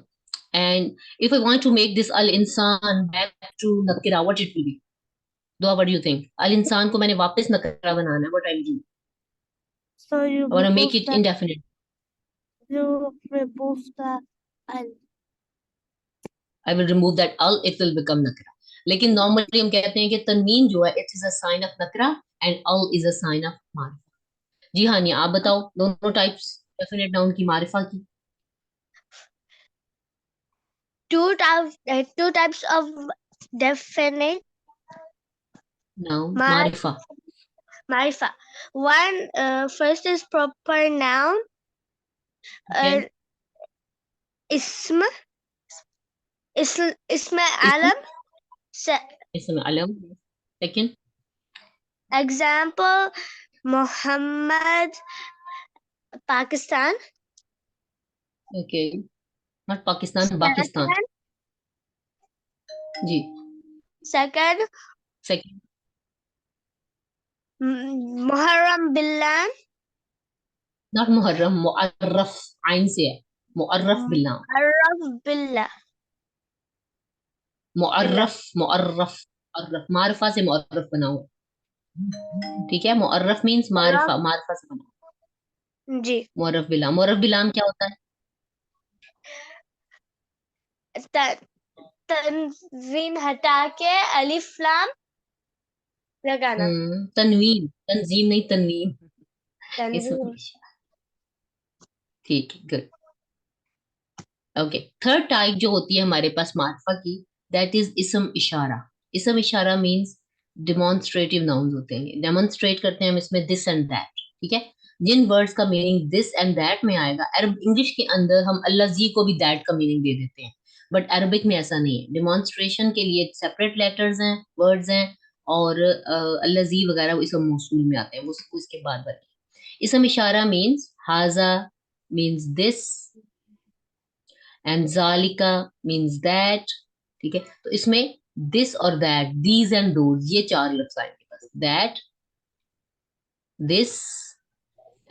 [SPEAKER 1] And if I want to make this al insan back to nakira, what it will be? Doha, what do you think? Al insan को मैंने वापस nakira बनाना है. What I'll do?
[SPEAKER 3] So you
[SPEAKER 1] I want to make
[SPEAKER 3] remove
[SPEAKER 1] it
[SPEAKER 3] the
[SPEAKER 1] indefinite.
[SPEAKER 3] al.
[SPEAKER 1] I will remove that al, it will become nakra. लेकिन normally हम कहते हैं कि तनवीन जो है, it is a sign of nakra and al is a sign of मारिफा. जी हाँ, नहीं आप बताओ दोनों types definite noun की मारिफा की.
[SPEAKER 3] Two types of definite
[SPEAKER 1] Noun
[SPEAKER 3] mar
[SPEAKER 1] मारिफा.
[SPEAKER 3] marifa. One first is proper noun, uh,
[SPEAKER 1] Okay.
[SPEAKER 3] ism, ism
[SPEAKER 1] इसम
[SPEAKER 3] alam.
[SPEAKER 1] इसम अलम. Second.
[SPEAKER 3] Example, Muhammad, Pakistan.
[SPEAKER 1] Okay. Not Pakistan, Pakistan.
[SPEAKER 3] Second,
[SPEAKER 1] ji.
[SPEAKER 3] second,
[SPEAKER 1] Second.
[SPEAKER 3] Muharram Billah.
[SPEAKER 1] Not Muharram, मुअर्रफ आइन से है. मुअर्रफ बिल्ला.
[SPEAKER 3] Muharram Billah. Billah.
[SPEAKER 1] मुअर्रफ मुअर्रफ मुअर्रफ मारिफा से मुअर्रफ बना हुआ. ठीक है. मुअर्रफ मींस मारिफा, मारिफा से बना.
[SPEAKER 3] जी.
[SPEAKER 1] मुअर्रफ बिलाम. मुअर्रफ बिलाम क्या होता है?
[SPEAKER 3] तंजीन हटा के अलिफ लाम लगाना.
[SPEAKER 1] तनवीन, तंजीम नहीं, तनवीन.
[SPEAKER 3] तंजीन.
[SPEAKER 1] ठीक है, गुड. ओके. थर्ड टाइप जो होती है हमारे पास मारिफा की, दैट इज इसम इशारा. इसम इशारा मींस डिमॉन्स्ट्रेटिव नाउन्स होते हैं. डेमोन्स्ट्रेट करते हैं हम इसमें दिस एंड दैट. ठीक है. जिन वर्ड्स का मीनिंग दिस एंड दैट में आएगा, अरब इंग्लिश के अंदर हम अल्लाजी को भी दैट का मीनिंग दे देते हैं, बट अरबिक में ऐसा नहीं है. डिमॉन्स्ट्रेशन के लिए सेपरेट लेटर्स हैं, वर्ड्स हैं, और अल्लाजी वगैरह वो इसम मौसूल में आते हैं, वो उसके बाद बने. इसम इशारा मीन्स हाजा मीन्स दिस एंड जालिका मीन्स दैट. ठीक है. तो इसमें दिस और दैट, दीज एंड दोज, ये चार लफ्ज आएंगे बस. दैट, दिस,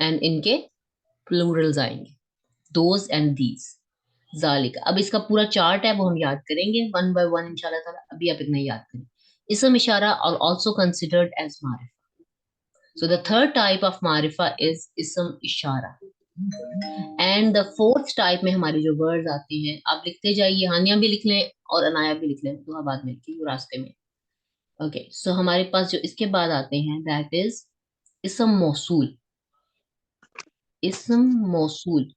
[SPEAKER 1] एंड इनके प्लूरल्स आएंगे, दोज एंड दीज, जालिका. अब इसका पूरा चार्ट है, वो हम याद करेंगे वन बाय वन इंशाल्लाह ताला. अभी आप इतना याद करें. इसम इशारा और ऑल्सो कंसिडर्ड एज मारिफा. So the third type of मारिफा is इसम इशारा. एंड द फोर्थ टाइप में हमारे जो वर्ड्स आते हैं, आप लिखते जाइए, हानिया भी लिख लें और अनाया भी लिख लें, दो बाद में लिखिए वो रास्ते में. ओके. सो हमारे पास जो इसके बाद आते हैं, दैट इज इसम मौसूल. इसम मौसूल.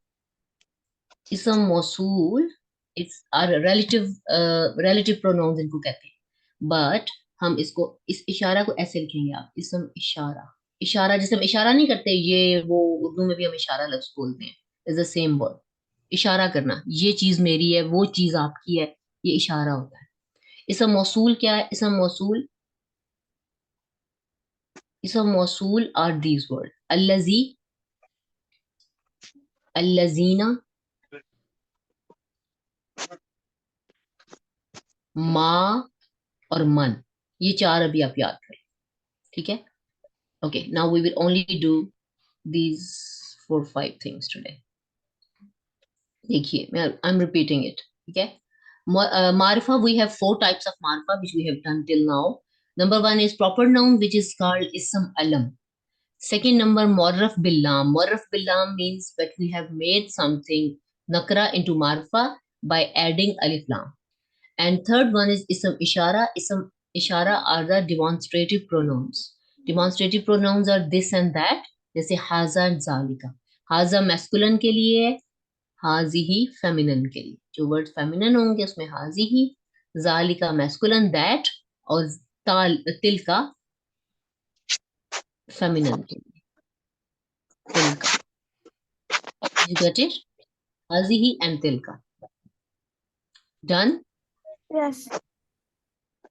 [SPEAKER 1] इसम मौसूल it's are relative, relative pronouns इनको कहते हैं. बट हम इसको, इस इशारा को ऐसे लिखेंगे आप, इसम इशारा. इशारा जैसे हम इशारा नहीं करते ये वो, उर्दू में भी हम इशारा लफ्ज बोलते हैं. Is the same word. इशारा करना, ये चीज मेरी है, वो चीज आपकी है, ये इशारा होता है. इसम मौसूल क्या है? इसम मौसूल, इसम मौसूल आर दीज वर्ड, अल्लजी, अल्लजीना, मा और मन, ये 4 अभी आप याद करें, ठीक है? Okay, now we will only do these 4-5 things today. देखिए, मैं आई एम रिपीटिंग इट, ठीक है? Marifa, we have 4 types of marifa which we have done till now. Number 1 is proper noun, which is called ism alam. Second number, mu'arraf bil lam. Mu'arraf bil lam means that we have made something nakra into marifa by adding alif lam. And third one is ism ishara. Ism ishara are the demonstrative pronouns. Demonstrative pronouns are this and that. जैसे हाजा जालिका, हाजा masculine के लिए है, हाजी ही feminine के लिए, जो word feminine होंगे उसमें हाजी ही, जालिका मैस्कुलिन दैट, और तिल का फेमिनिन के लिए तिल का. You get it? Haji he and तिल का. Done?
[SPEAKER 3] Yes.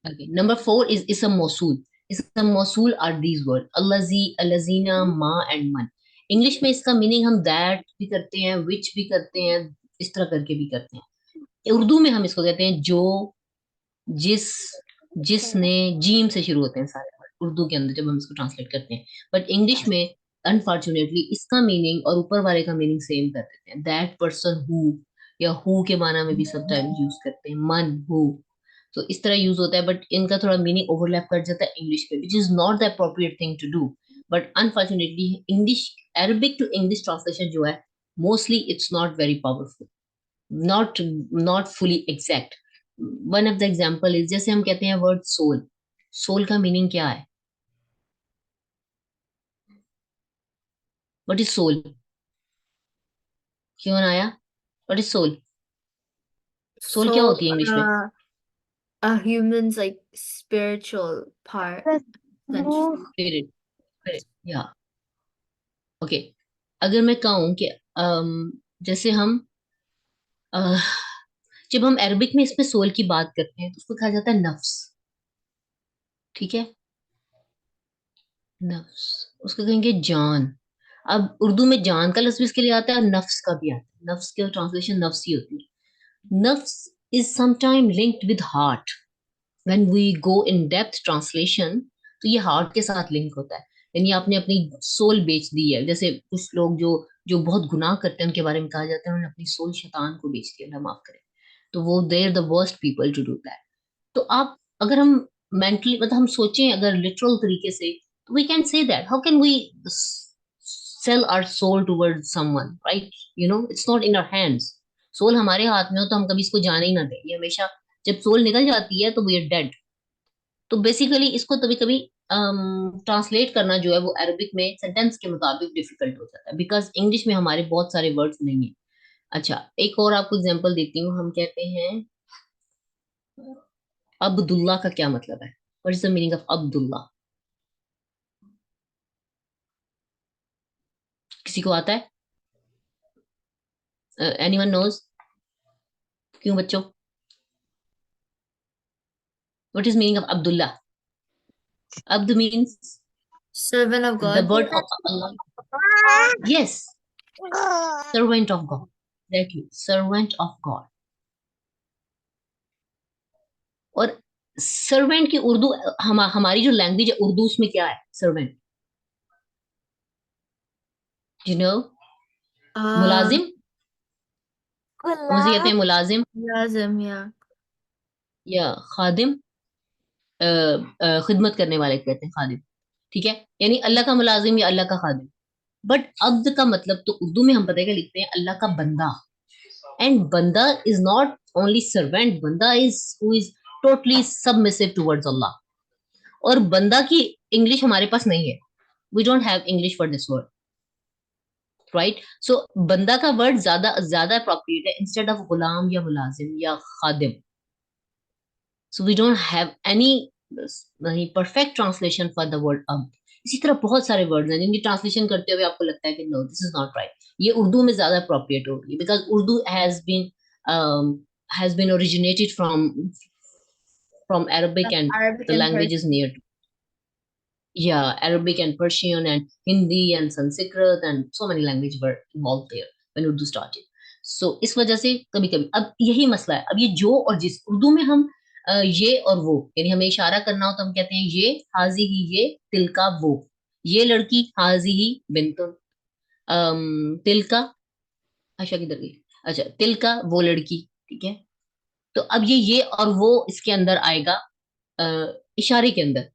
[SPEAKER 1] Okay. Number 4 is ism mausul. Ism mausul are these words allazi, allazina, ma and man. English में इसका मीनिंग हम दैट भी करते हैं, विच भी करते हैं, इस तरह करके भी करते हैं. उर्दू में हम इसको कहते हैं जो, जिस, जिसने, जीम से शुरू होते हैं सारे वर्ड उर्दू के अंदर जब हम इसको ट्रांसलेट करते हैं. बट इंग्लिश में अनफॉर्चुनेटली इसका मीनिंग और ऊपर वाले का मीनिंग सेम कर देते हैं. दैट पर्सन हु, या हु के माना में भी समटाइम्स यूज करते हैं, मन हु. तो इस तरह यूज होता है, बट इनका थोड़ा मीनिंग ओवरलैप कर जाता है इंग्लिश में, which is not the appropriate thing to do. But unfortunately English, Arabic to English translation जो है, mostly it's not very powerful, not fully exact. One of the example is, जैसे हम कहते हैं वर्ड सोल. सोल का meaning क्या है? What is soul? क्यों आया? What is soul? सोल क्या
[SPEAKER 2] Soul,
[SPEAKER 1] होती है इंग्लिश में?
[SPEAKER 2] a human's like spiritual part.
[SPEAKER 3] But
[SPEAKER 2] essentially.
[SPEAKER 3] ruh,
[SPEAKER 1] spirit, या ओके. अगर मैं कहूँ कि जैसे हम अह, जब हम अरबिक में इसमें सोल की बात करते हैं तो उसको कहा जाता है नफ्स, ठीक है? नफ्स, उसको कहेंगे जान. अब उर्दू में जान का लफ्ज भी इसके लिए आता है और नफ्स का भी आता है. नफ्स की ट्रांसलेशन नफ्स ही होती है. नफ्स is sometime linked with heart. When we go in depth translation, तो ये हार्ट के साथ लिंक होता है. यानी आपने अपनी सोल बेच दी है. जैसे कुछ लोग जो जो बहुत गुनाह करते हैं उनके बारे में कहा जाता है उन्होंने अपनी सोल शैतान को बेच दिया, अल्लाह माफ करे. तो वो they are the worst people to do that. तो आप, अगर हम मेंटली, मतलब हम सोचें अगर लिटरल तरीके से, तो we can say that how can we sell our soul toward someone, right? You know, it's not in our hands. Soul हमारे हाथ में हो तो हम कभी इसको जाने ही ना दें. ये हमेशा, जब सोल निकल जाती है तो वी आर डेड. तो बेसिकली इसको कभी कभी ट्रांसलेट करना जो है वो अरबिक में सेंटेंस के मुताबिक डिफिकल्ट हो जाता है, बिकॉज इंग्लिश में हमारे बहुत सारे वर्ड्स नहीं है. अच्छा, एक और आपको एग्जांपल देती हूँ. हम कहते हैं अब्दुल्ला का क्या मतलब है? What is the meaning of Abdullah? किसी को आता है? Anyone knows? क्यों बच्चों? What is meaning of Abdullah? अब्द means
[SPEAKER 2] Servant of
[SPEAKER 1] the
[SPEAKER 2] God.
[SPEAKER 1] word of Allah. Yes, servant of God. Exactly, servant of God. और सर्वेंट की उर्दू, हमारी जो लैंग्वेज है उर्दू, उसमें क्या है सर्वेंट? यू नो, मुलाजिम. हम उसे कहते हैं मुलाजिम
[SPEAKER 2] Lazim, yeah.
[SPEAKER 1] या खादिम. खिदमत करने वाले को कहते हैं खादिम, ठीक है? यानी अल्लाह का मुलाजिम या अल्लाह का खादिम. बट अब्द का मतलब तो उर्दू में हम पता है क्या लिखते हैं? अल्लाह का बंदा. एंड बंदा इज नॉट ओनली सर्वेंट, बंदा is who is totally submissive towards Allah. और बंदा की इंग्लिश हमारे पास नहीं है. We don't have English for this word, right? So बंदा का वर्ड ज्यादा ज्यादा अप्रोप्रिएट है इंस्टेड ऑफ गुलाम या मुलाजिम या खादिम. So we don't have any perfect translation for the word अब्द. इसी तरह बहुत सारे वर्ड्स हैं जिनकी ट्रांसलेशन करते हुए आपको लगता है कि no, this is not right. ये उर्दू में ज्यादा अप्रोप्रिएट होगी because Urdu has been originated from Arabic, and
[SPEAKER 2] Arabic
[SPEAKER 1] the
[SPEAKER 2] and
[SPEAKER 1] language is
[SPEAKER 2] Persian.
[SPEAKER 1] near to, yeah, Arabic and Persian and Hindi and Sanskrit and so many languages were involved there. when Urdu started. So इस वजह से कभी कभी अब यही मसला है। अब ये जो और जिस, उर्दू में हम ये और वो, यानी हमें इशारा करना हो तो हम कहते हैं ये, हाजी ही ये, तिलका वो, ये लड़की, हाजी ही बिंतुन, तिलका, आशा किधर गई, अच्छा तिलका वो लड़की, ठीक है। तो अब ये और वो इसके अंदर आएगा, इशारे के अंदर,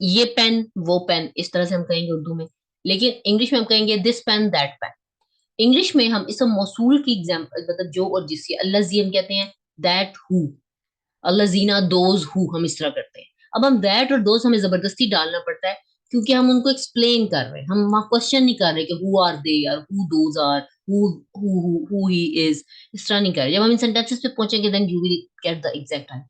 [SPEAKER 1] ये पेन वो पेन, इस तरह से हम कहेंगे उर्दू में। लेकिन इंग्लिश में हम कहेंगे this pen that pen. English में हम इसम मौसूल की एग्जाम्पल, मतलब जो और जिसकी, अल्लाजी हम कहते हैं, दैट हु, अल्लाजीना दोज हु, हम इस तरह करते हैं। अब हम दैट और दोज हमें जबरदस्ती डालना पड़ता है, क्योंकि हम उनको एक्सप्लेन कर रहे हैं, हम वहाँ क्वेश्चन नहीं कर रहे कि हु आर दे और who those are, who he is, इस तरह नहीं कर रहे। जब हम इन सेंटेंसेस पे पहुंचेंगे then you will get the exact answer,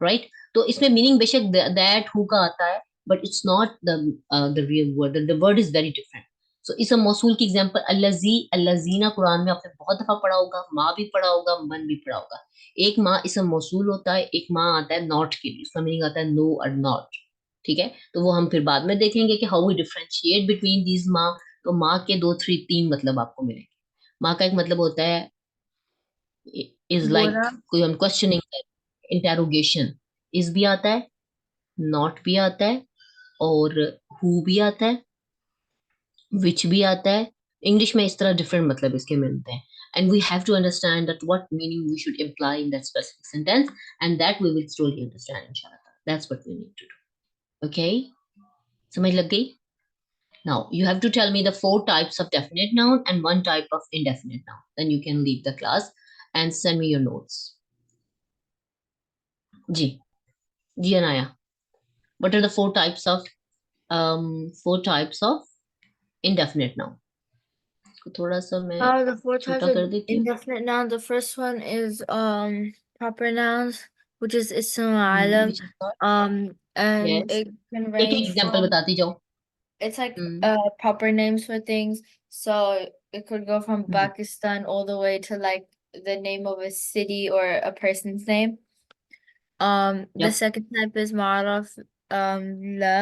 [SPEAKER 1] right. तो इसमें मीनिंग बेशक दैट हु का आता है, but it's not the real word, the word is very different. So इसम मौसूल की एग्जांपल अल्लजी, अल्लजीना कुरान में आपने बहुत दफा पढ़ा होगा, माँ भी पढ़ा होगा, मन भी पढ़ा होगा। एक माँ इसम मौसूल होता है, एक माँ आता है नॉट के लिए, उसका मीनिंग आता है नो और नॉट, ठीक है। तो वो हम फिर बाद में देखेंगे कि how we differentiate between these माँ। तो माँ के दो तीन मतलब आपको मिलेंगे। माँ का एक मतलब होता है इज लाइक,
[SPEAKER 2] बुरा,
[SPEAKER 1] कोई हम क्वेश्चनिंग, इंटेरोगेशन, इज भी आता है, नॉट भी आता है, और हु भी आता है, विच भी आता है। इंग्लिश में इस तरह डिफरेंट मतलब इसके मिलते हैं, and we have to understand that what meaning we should imply in that specific sentence, and that we will slowly understand इंशाल्लाह। That's what we need to do. Okay, समझ लग गई? Now you have to tell me the 4 types of definite noun and 1 type of indefinite noun. Then you can leave the class and send me your notes. जी, जी Anaya, what are the 4 types of indefinite noun? इसको थोड़ा सा मैं
[SPEAKER 2] the 4 types
[SPEAKER 1] छोटा
[SPEAKER 2] of
[SPEAKER 1] कर देती हूँ।
[SPEAKER 2] indefinite nouns. The first one is proper nouns, which is ism alam.
[SPEAKER 1] Which is what?
[SPEAKER 2] And
[SPEAKER 1] Yes.
[SPEAKER 2] it can
[SPEAKER 1] एक एक
[SPEAKER 2] range
[SPEAKER 1] एग्जांपल
[SPEAKER 2] from,
[SPEAKER 1] बताती जाओ।
[SPEAKER 2] it's like
[SPEAKER 1] hmm,
[SPEAKER 2] proper names for things. So it could go from
[SPEAKER 1] hmm,
[SPEAKER 2] Pakistan all the way to like the name of a city or a person's name. The
[SPEAKER 1] yep.
[SPEAKER 2] second type is Ma'araf La,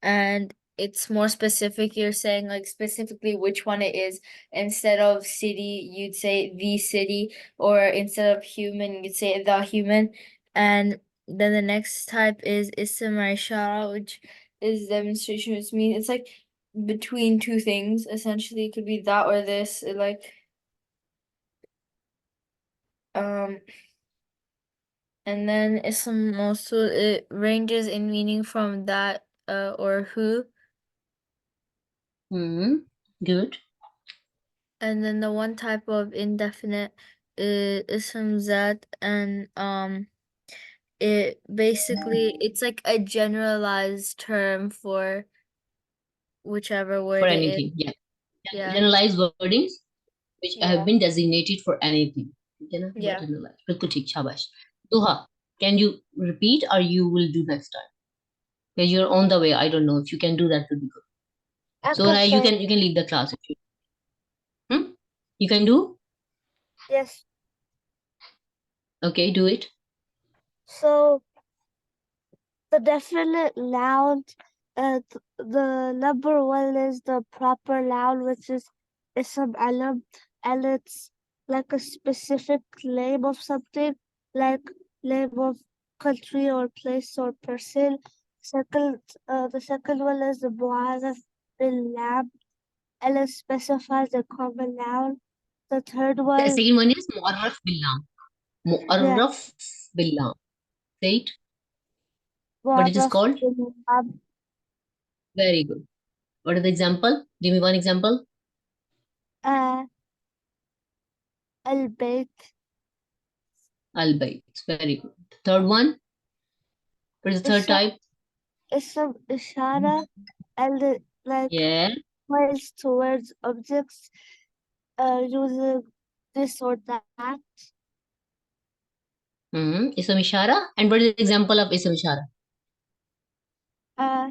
[SPEAKER 2] and it's more specific. You're saying like specifically which one it is. Instead of city, you'd say the city, or instead of human, you'd say the human. And then the next type is Ism Ishara, which is demonstration, which means it's like between two things. Essentially, it could be that or this. Um And then Ism Mosul, it ranges in meaning from that or who.
[SPEAKER 1] Good.
[SPEAKER 2] And then the one type of indefinite is Ism Zat, and it basically it's like a generalized term for whichever
[SPEAKER 1] For
[SPEAKER 2] word it is.
[SPEAKER 1] anything, yeah.
[SPEAKER 2] Yeah.
[SPEAKER 1] Generalized wordings which have
[SPEAKER 2] Yeah.
[SPEAKER 1] been designated for anything. ठीक है ना?
[SPEAKER 2] Yeah.
[SPEAKER 1] Generalized. बिल्कुल ठीक, शाबाश। Duha, can you repeat or you will do next time? Because you're on the way. I don't know if you can do that would be good. So
[SPEAKER 3] Okay,
[SPEAKER 1] you
[SPEAKER 3] sir.
[SPEAKER 1] can leave the class if you. Hmm? You can do.
[SPEAKER 3] Yes.
[SPEAKER 1] Okay, do it.
[SPEAKER 3] So the definite noun, the number one is the proper noun, which is ism alam, and it's like a specific name of something, like name of country or place or person. The second one is the mu'arraf bil lam, and it specifies a common noun. The third
[SPEAKER 1] The
[SPEAKER 3] one,
[SPEAKER 1] second one is mu'arraf billam.
[SPEAKER 3] yeah,
[SPEAKER 1] Mu'arraf billam. Say it. What it is
[SPEAKER 3] mu'arraf
[SPEAKER 1] called?
[SPEAKER 3] bil lam,
[SPEAKER 1] Very good. What is the example? Give me one example.
[SPEAKER 3] uh, al bayt.
[SPEAKER 1] Al-bayt. Very good. The third one. What is the third type?
[SPEAKER 3] Ism ishara, and it like
[SPEAKER 1] Yeah.
[SPEAKER 3] points towards objects using this or that.
[SPEAKER 1] Ism ishara. And what is the example of ism ishara?
[SPEAKER 3] Uh,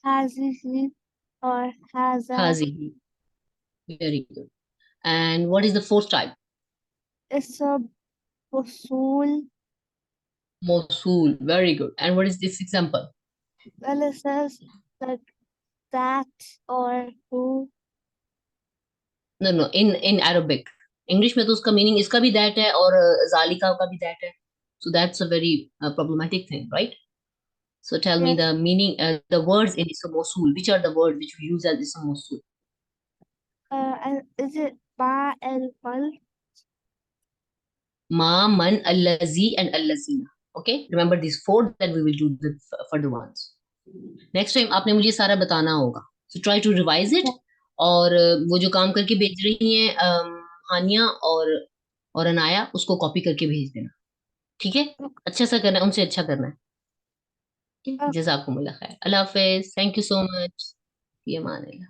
[SPEAKER 3] hazihi or haza.
[SPEAKER 1] Hazihi. Very good. And what is the fourth type?
[SPEAKER 3] Ism usul,
[SPEAKER 1] Mosul. Very good. And what is this example?
[SPEAKER 3] and it says like that or who.
[SPEAKER 1] No no, in Arabic, English में तो उसका meaning इसका भी that है और जालिका का भी that है, so that's a very problematic thing, right? So tell me
[SPEAKER 3] Yes.
[SPEAKER 1] the meaning, the words in ism mawsul, which are the words which we use as ism mawsul?
[SPEAKER 3] And is it ba and fun?
[SPEAKER 1] Ma, man, allazi and allazina. Okay, remember these four, then we will do the further ones. Next time आपने मुझे सारा बताना होगा, so try to revise it. और वो जो काम करके भेज रही हैं हानिया और अनाया, उसको कॉपी करके भेज देना, ठीक है? अच्छा सा करना है, उनसे अच्छा करना है। जज़ाकुमुल्लाह खैर, अल्लाह हाफिज, थैंक यू सो मच, ये मान अल्लाह।